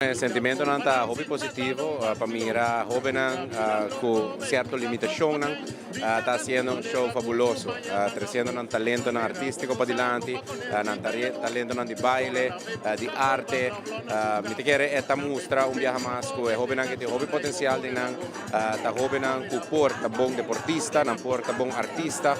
Il sentimento non è hobby positivo, para mí era joven con cierta limitación, está haciendo un show fabuloso, creciendo un talento artístico para adelante, un talento di baile, di arte, mi te quiere esta mostra un viaje más que joven que tiene hobby potencial de ta joven que porta buen deportista, nan porta buen artista,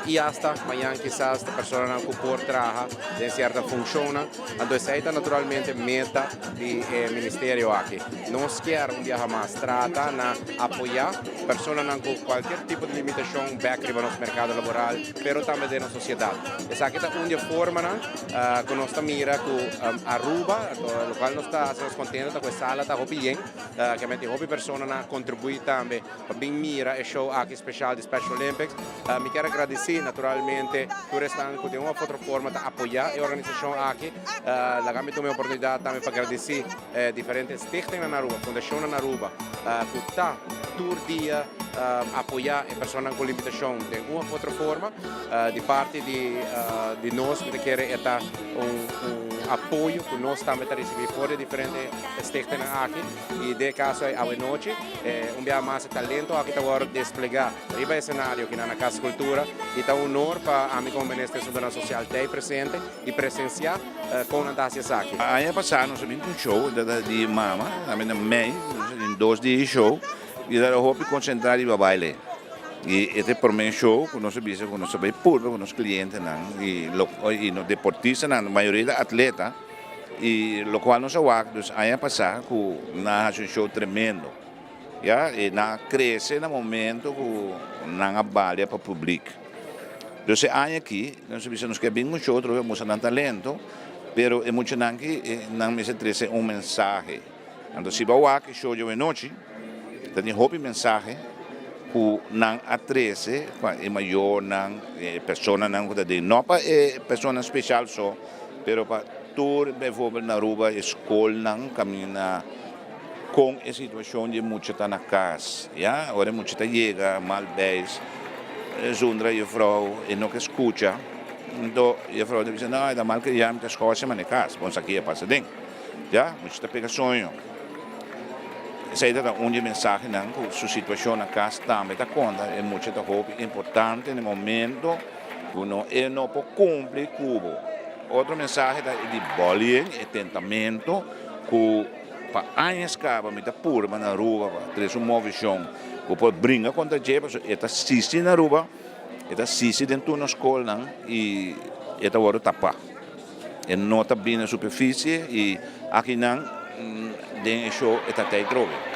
y hasta mañana quizás esta persona que porta trabaja de cierta función, entonces esta naturalmente meta di Ministerio aqui. Nós queremos um dia mais trata na apoiar pessoas com qualquer tipo de limitação back no nosso mercado laboral, mas também na sociedade. Essa aqui é uma forma que nós mira com Aruba, o local nós estamos contentes com essa sala está bem, que mete hobby pessoas contribuir também para bem mira e show aqui especial de Special Olympics. Me quero agradecer naturalmente por esta de uma outra forma de apoiar a organização aqui. La kami tomei a oportunidade também para agradecer diferentes stichtingen na Aruba, Fundação na Aruba, que está todo dia apoiar a pessoas com limitação de uma ou outra forma, de parte de nós que querem estar apoio que nós também recebemos fora diferentes stichtingen aqui e de caso a noite um dia mais talento aqui está agora desplegar riba cenário aqui na Casa Cultura e está honor para a mim como ministro da social ter presente e presenciar com a Dacia aqui. Ano passado nós tivemos um show de mama, na mei, em 2 dias de show, e era hobby concentrado em baile. E este por mim show, com nosso serviço, com nosso público, com nossos clientes, e os deportistas, a maioria atleta, e o qual nós então ano passado, com um show tremendo. E na cresce no momento que não abalha para o público. Então, ano aqui, nós sabemos que é bem um show, temos um talento, pero é muito que não me interessa mensagem. Então, se vai aqui show de noite, tem hobby mensagem que não atrese é maior não pessoa não que não para pessoa especial só, pero para tour por na rua escola não caminha com a situação de muito tá na casa, já agora muito tá chega mal bem, zundra e frau e não que escuta, então e frau diz não é da mal que já me escola se na casa, bom aqui é passa dentro, já muito tá pega sonho. Essa é uma mensagem que sua situação na casa também está conta, é muito importante no momento que não pode cumprir cubo. Outra mensagem é de bullying e tentamento que para anos acaba me pura na rua, para uma visão que pode brincar contra a gente, está assistindo na rua, está assistindo dentro da escola e está agora tapar. E não está bem na superfície e aqui não tem show está até droga.